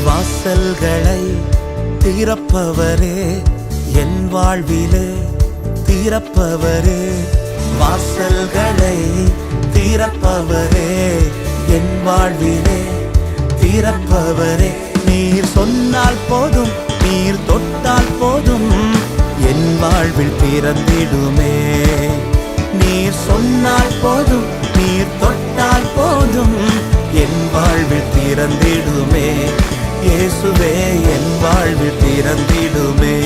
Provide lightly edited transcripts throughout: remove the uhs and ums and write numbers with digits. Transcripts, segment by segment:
வாசல்களை திறப்பவரே, என் வாழ்விலே திறப்பவரே. வாசல்களை திறப்பவரே, என் வாழ்விலே திறப்பவரே. நீர் சொன்னால் போதும், நீர் தொட்டால் போதும், என் வாழ்வில் திறந்திடுமே. நீர் சொன்னால் போதும், நீர் தொட்டால் போதும், என் வாழ்வில் திறந்திடுமே. இயேசுவே, என் வாழ்வில் திறந்திடுமே.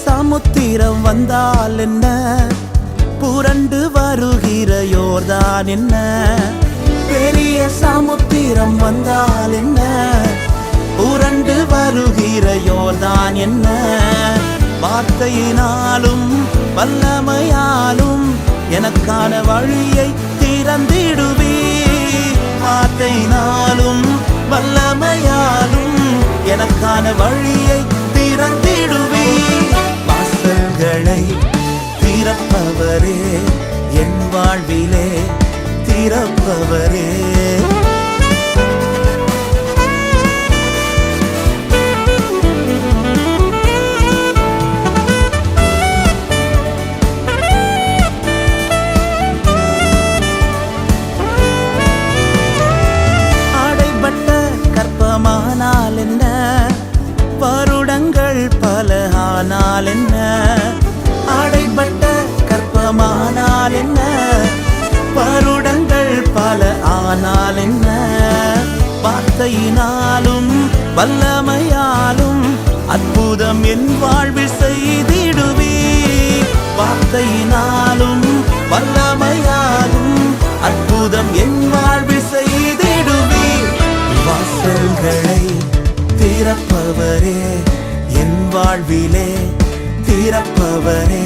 சமுத்திரம் வந்தால் என்ன, புரண்டு வருகிற யோர்தான் என்ன. பெரிய சமுத்திரம் வந்தால் என்ன, புரண்டு வருகிற யோர்தான் என்ன. வார்த்தையினாலும் வல்லமையாலும் எனக்கான வழியை திறந்திடுவே. வார்த்தையினாலும் வல்லமையாலும் எனக்கான வழியை திறந்திடுவே. வாசல்களை திறப்பவரே, என் வாழ்விலே திறப்பவரே. அடைபட்ட கற்பமானால் என்ன, வருடங்கள் பல ஆனால் என்ன. அடைபட்ட கற்பமானால் என்ன, வருடங்கள் பல ஆனால் என்ன. வார்த்தையினாலும் வல்லமையாலும் அற்புதம் என் வாழ்வில் செய்திடுவே. வார்த்தையினாலும் வல்லமையாலும் அற்புதம் என் வாழ்வில் செய்திடுவே. வாசல்களை திறப்பவரே, என் வாழ்விலே திறப்பவரே.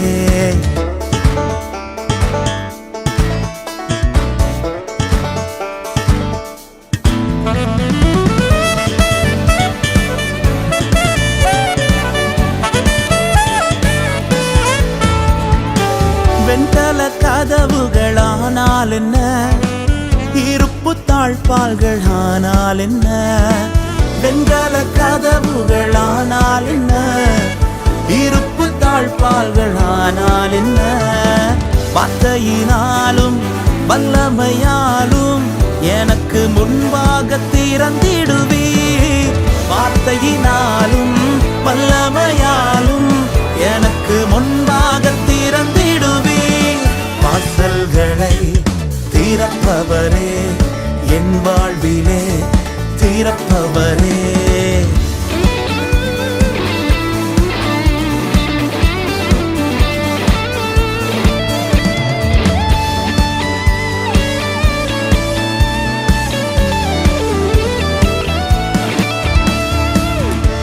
வெண்கல கதவுகளானால் என்ன, இருப்பு தாழ்பால்கள் ஆனால் என்ன. வெண்கல கதவுகளானால் என்ன, இருப்பு தாழ்பால்கள் ஆனால் என்ன. வார்த்தையினாலும் வல்லமையாலும் எனக்கு முன்பாக திறந்திடுவே. வார்த்தையினாலும் வல்லமையாலும் எனக்கு முன்பாக திறந்திடுவே. வாசல்களை திறப்பவரே, என் வாழ்விலே திறப்பவரே.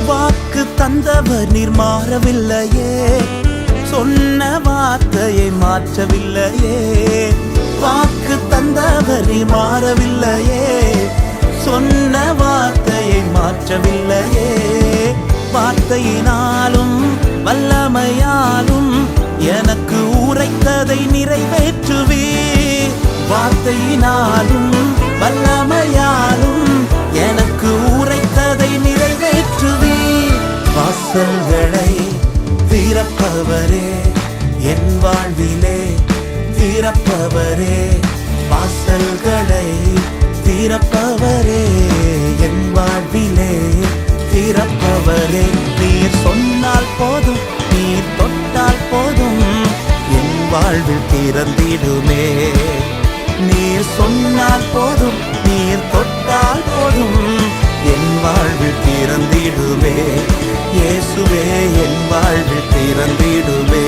வாக்கு தந்தவர் நீர் மாறவில்லையே, சொன்ன வார்த்தையை மாற்றவில்லையே. வாக்கு தந்தவர் நீர் மாறவில்லையே, சொன்ன வார்த்தையை மாற்றவில்லையே. வார்த்தையினாலும் வல்லமையாலும் எனக்கு உரைத்ததை நிறைவேற்றுவே. வார்த்தையினாலும் வல்லமையாலும் எனக்கு உரைத்ததை நிறைவேற்றுவே. வாசல்களை திறப்பவரே, என் வாழ்விலே திறப்பவரே. வாசல்களை திறப்பவரே, என் வாழ்விலே திறப்பவரே. நீர் சொன்னால் போதும், நீர் வாழ்வில் திறந்திடுமே. நீர் சொன்னால் போதும், நீர் தொட்டால் போதும், என் வாழ்வில் திறந்திடுமே. இயேசுவே என் வாழ்வில் திறந்திடுமே,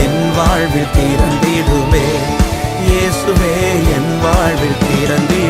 என் வாழ்வில் திறந்திடுமே. இயேசுவே என் வாழ்வில் திறந்திடுமே.